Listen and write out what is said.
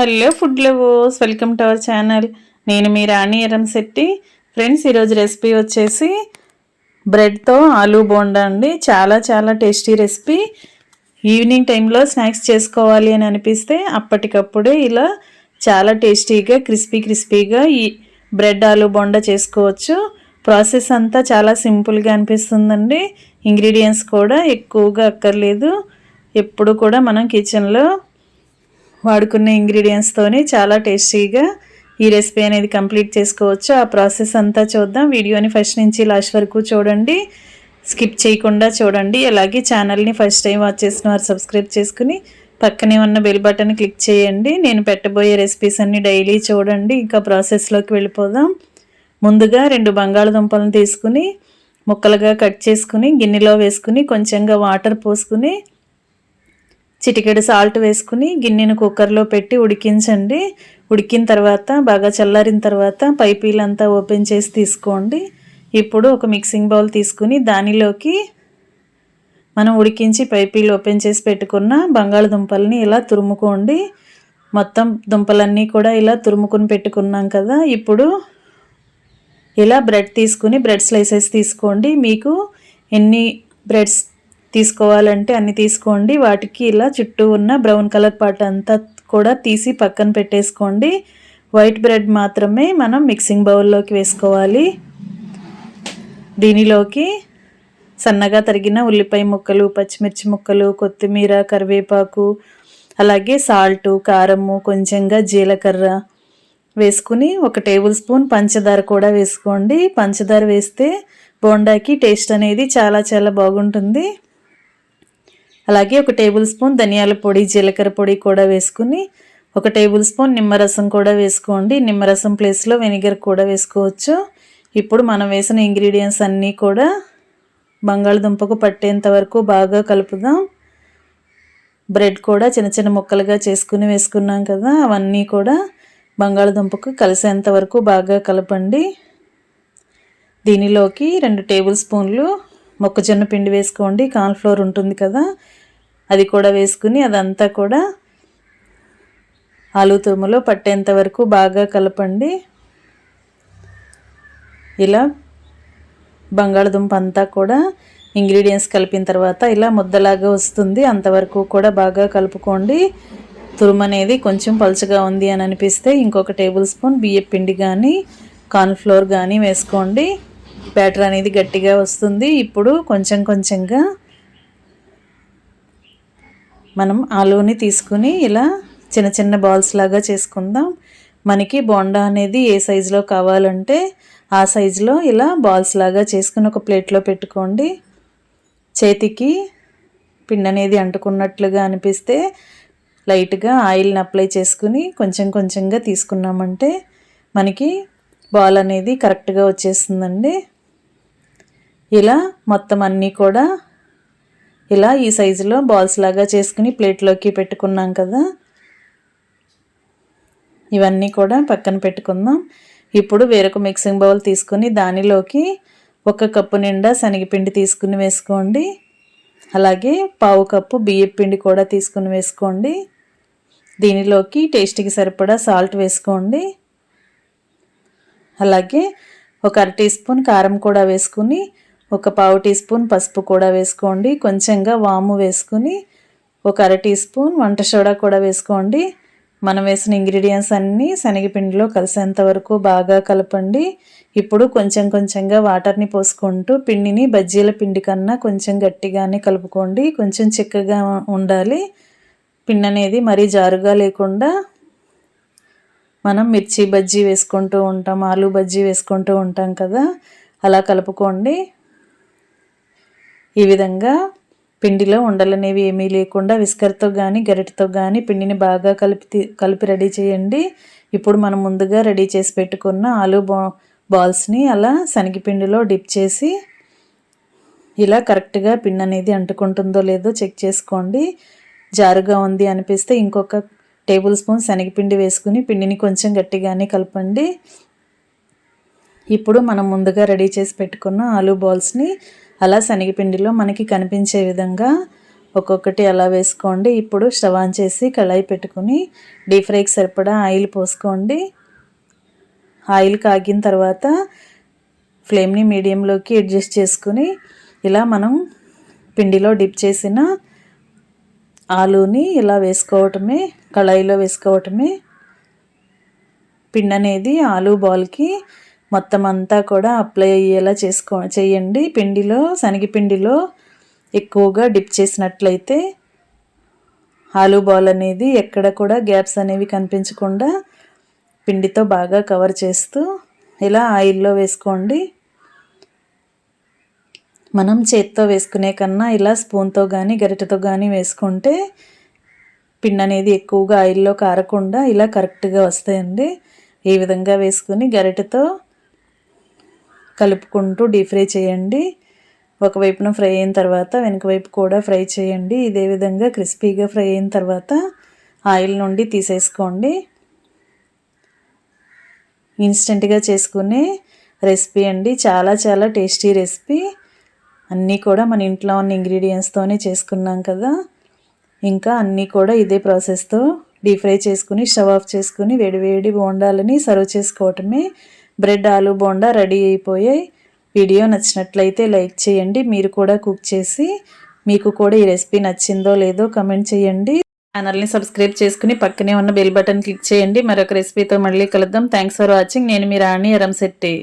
Hello food lovers, welcome to our channel. నేను మీ రాణి Eramsetti. Friends, ఈరోజు recipe వచ్చేసి బ్రెడ్తో ఆలూ బోండా అండి. చాలా చాలా టేస్టీ రెసిపీ. ఈవినింగ్ టైంలో స్నాక్స్ చేసుకోవాలి అని అనిపిస్తే అప్పటికప్పుడే ఇలా చాలా టేస్టీగా క్రిస్పీగా ఈ బ్రెడ్ ఆలూ బోండా చేసుకోవచ్చు. ప్రాసెస్ అంతా చాలా సింపుల్గా అనిపిస్తుందండి. ఇంగ్రీడియంట్స్ కూడా ఎక్కువగా అక్కర్లేదు. ఎప్పుడు కూడా మనం కిచెన్లో వాడుకునే ఇంగ్రీడియంట్స్తోనే చాలా టేస్టీగా ఈ రెసిపీ అనేది కంప్లీట్ చేసుకోవచ్చు. ఆ ప్రాసెస్ అంతా చూద్దాం. వీడియోని ఫస్ట్ నుంచి లాస్ట్ వరకు చూడండి, స్కిప్ చేయకుండా చూడండి. అలాగే ఛానల్ని ఫస్ట్ టైం వాచ్ చేసిన వారు సబ్స్క్రైబ్ చేసుకుని పక్కనే ఉన్న బెల్ బటన్ క్లిక్ చేయండి. నేను పెట్టబోయే రెసిపీస్ అన్ని డైలీ చూడండి. ఇంకా ప్రాసెస్లోకి వెళ్ళిపోదాం. ముందుగా 2 బంగాళదుంపలను తీసుకుని ముక్కలుగా కట్ చేసుకుని గిన్నెలో వేసుకుని కొంచెంగా వాటర్ పోసుకుని చిటికెడు సాల్ట్ వేసుకుని గిన్నెను కుక్కర్లో పెట్టి ఉడికించండి. ఉడికిన తర్వాత బాగా చల్లారిన తర్వాత పైపీలంతా ఓపెన్ చేసి తీసుకోండి. ఇప్పుడు ఒక మిక్సింగ్ బౌల్ తీసుకుని దానిలోకి మనం ఉడికించి పైపీలు ఓపెన్ చేసి పెట్టుకున్న బంగాళదుంపల్ని ఇలా తురుముకోండి. మొత్తం దుంపలన్నీ కూడా ఇలా తురుముకుని పెట్టుకున్నాం కదా. ఇప్పుడు ఇలా బ్రెడ్ తీసుకుని బ్రెడ్ స్లైసెస్ తీసుకోండి. మీకు ఎన్ని బ్రెడ్స్ తీసుకోవాలంటే అన్ని తీసుకోండి. వాటికి ఇలా చుట్టూ ఉన్న బ్రౌన్ కలర్ పార్ట్ అంతా కూడా తీసి పక్కన పెట్టేసుకోండి. వైట్ బ్రెడ్ మాత్రమే మనం మిక్సింగ్ బౌల్లోకి వేసుకోవాలి. దీనిలోకి సన్నగా తరిగిన ఉల్లిపాయ ముక్కలు, పచ్చిమిర్చి ముక్కలు, కొత్తిమీర, కరివేపాకు, అలాగే సాల్టు, కారము, కొంచెంగా జీలకర్ర వేసుకుని 1 టేబుల్ స్పూన్ పంచదార కూడా వేసుకోండి. పంచదార వేస్తే బోండాకి టేస్ట్ అనేది చాలా చాలా బాగుంటుంది. అలాగే 1 టేబుల్ స్పూన్ ధనియాల పొడి, జీలకర్ర పొడి కూడా వేసుకుని 1 టేబుల్ స్పూన్ నిమ్మరసం కూడా వేసుకోండి. నిమ్మరసం ప్లేస్లో వెనిగర్ కూడా వేసుకోవచ్చు. ఇప్పుడు మనం వేసిన ఇంగ్రీడియంట్స్ అన్నీ కూడా బంగాళదుంపకు పట్టేంత వరకు బాగా కలుపుదాం. బ్రెడ్ కూడా చిన్న చిన్న ముక్కలుగా చేసుకుని వేసుకున్నాం కదా, అవన్నీ కూడా బంగాళదుంపకు కలిసేంత వరకు బాగా కలపండి. దీనిలోకి 2 టేబుల్ స్పూన్లు మొక్కజొన్న పిండి వేసుకోండి. కార్న్ఫ్లోర్ ఉంటుంది కదా, అది కూడా వేసుకుని అదంతా కూడా ఆలూ తురుములో పట్టేంత వరకు బాగా కలపండి. ఇలా బంగాళదుంప అంతా కూడా ఇంగ్రీడియంట్స్ కలిపిన తర్వాత ఇలా ముద్దలాగా వస్తుంది. అంతవరకు కూడా బాగా కలుపుకోండి. తురుము అనేది కొంచెం పలుచగా ఉంది అని అనిపిస్తే ఇంకొక టేబుల్ స్పూన్ బియ్యం పిండి కానీ కార్న్ఫ్లోర్ కానీ వేసుకోండి. బ్యాటర్ అనేది గట్టిగా వస్తుంది. ఇప్పుడు కొంచెం కొంచెంగా మనం ఆలూని తీసుకుని ఇలా చిన్న చిన్న బాల్స్ లాగా చేసుకుందాం. మనకి బోండా అనేది ఏ సైజులో కావాలంటే ఆ సైజులో ఇలా బాల్స్ లాగా చేసుకుని ఒక ప్లేట్లో పెట్టుకోండి. చేతికి పిండి అనేది అంటుకున్నట్లుగా అనిపిస్తే లైట్గా ఆయిల్ని అప్లై చేసుకుని కొంచెం కొంచెంగా తీసుకున్నామంటే మనకి బాల్ అనేది కరెక్ట్గా వచ్చేస్తుందండి. ఇలా మొత్తం అన్నీ కూడా ఇలా ఈ సైజులో బాల్స్ లాగా చేసుకుని ప్లేట్లోకి పెట్టుకున్నాం కదా, ఇవన్నీ కూడా పక్కన పెట్టుకుందాం. ఇప్పుడు వేరొక మిక్సింగ్ బౌల్ తీసుకుని దానిలోకి 1 కప్పు నిండా శనగపిండి తీసుకుని వేసుకోండి. అలాగే 1/2 కప్పు బియ్యం పిండి కూడా తీసుకుని వేసుకోండి. దీనిలోకి టేస్ట్కి సరిపడా సాల్ట్ వేసుకోండి. అలాగే 1 అర టీ స్పూన్ కారం కూడా వేసుకుని 1/4 టీ స్పూన్ పసుపు కూడా వేసుకోండి. కొంచెంగా వాము వేసుకుని 1 అర టీ స్పూన్ వంట సోడా కూడా వేసుకోండి. మనం వేసిన ఇంగ్రీడియంట్స్ అన్నీ శనగపిండిలో కలిసేంత వరకు బాగా కలపండి. ఇప్పుడు కొంచెం కొంచెంగా వాటర్ని పోసుకుంటూ పిండిని బజ్జీల పిండి కన్నా కొంచెం గట్టిగానే కలుపుకోండి. కొంచెం చిక్కగా ఉండాలి. పిండి అనేది మరీ జారుగా లేకుండా మనం మిర్చి బజ్జీ వేసుకుంటూ ఉంటాం, ఆలూ బజ్జీ వేసుకుంటూ ఉంటాం కదా, అలా కలుపుకోండి. ఈ విధంగా పిండిలో ఉండలనేవి ఏమీ లేకుండా విస్కర్తో కానీ గరిటెతో కానీ పిండిని బాగా కలిపి రెడీ చేయండి. ఇప్పుడు మనం ముందుగా రెడీ చేసి పెట్టుకున్న ఆలూ బాల్స్ని అలా శనగపిండిలో డిప్ చేసి ఇలా కరెక్ట్గా పిండి అనేది అంటుకుంటుందో లేదో చెక్ చేసుకోండి. జారుగా ఉంది అనిపిస్తే ఇంకొక టేబుల్ స్పూన్ శనగపిండి వేసుకుని పిండిని కొంచెం గట్టిగానే కలపండి. ఇప్పుడు మనం ముందుగా రెడీ చేసి పెట్టుకున్న ఆలూ బాల్స్ని అలా శనగపిండిలో మనకి కనిపించే విధంగా ఒక్కొక్కటి అలా వేసుకోండి. ఇప్పుడు స్టవ్ ఆన్ చేసి కళాయి పెట్టుకుని డీప్ ఫ్రైకి సరిపడా ఆయిల్ పోసుకోండి. ఆయిల్ కాగిన తర్వాత ఫ్లేమ్ని మీడియంలోకి అడ్జస్ట్ చేసుకుని ఇలా మనం పిండిలో డిప్ చేసిన ఆలూని ఇలా వేసుకోవటమే, కళాయిలో వేసుకోవటమే. పిండి అనేది ఆలూ బాల్కి మొత్తం అంతా కూడా అప్లై అయ్యేలా చేయండి. పిండిలో, శనగపిండిలో ఎక్కువగా డిప్ చేసినట్లయితే ఆలూ బాల్ అనేది ఎక్కడ కూడా గ్యాప్స్ అనేవి కనిపించకుండా పిండితో బాగా కవర్ చేస్తూ ఇలా ఆయిల్లో వేసుకోండి. మనం చేత్తో వేసుకునే కన్నా ఇలా స్పూన్తో కానీ గరిటెతో కానీ వేసుకుంటే పిండి అనేది ఎక్కువగా ఆయిల్లో కారకుండా ఇలా కరెక్ట్గా వస్తాయండి. ఈ విధంగా వేసుకుని గరిటెతో కలుపుకుంటూ డీప్ ఫ్రై చేయండి. ఒకవైపున ఫ్రై అయిన తర్వాత వెనక వైపు కూడా ఫ్రై చేయండి. ఇదే విధంగా క్రిస్పీగా ఫ్రై అయిన తర్వాత ఆయిల్ నుండి తీసేసుకోండి. ఇన్స్టెంట్గా చేసుకునే రెసిపీ అండి, చాలా చాలా టేస్టీ రెసిపీ. అన్నీ కూడా మన ఇంట్లో ఉన్న ఇంగ్రీడియంట్స్తోనే చేసుకున్నాం కదా. ఇంకా అన్నీ కూడా ఇదే ప్రాసెస్తో డీప్ ఫ్రై చేసుకుని స్టవ్ ఆఫ్ చేసుకుని వేడివేడి బోండాలని సర్వ్ చేసుకోవటమే. బ్రెడ్ ఆలూ బోండా రెడీ అయిపోయాయి. వీడియో నచ్చినట్లయితే లైక్ చేయండి. మీరు కూడా కుక్ చేసి మీకు కూడా ఈ రెసిపీ నచ్చిందో లేదో కమెంట్ చేయండి. ఛానల్ని సబ్స్క్రైబ్ చేసుకుని పక్కనే ఉన్న బెల్ బటన్ క్లిక్ చేయండి. మరొక రెసిపీతో మళ్ళీ కలుద్దాం. Thanks for watching. నేను మీ రాణి ఎరంశెట్టి.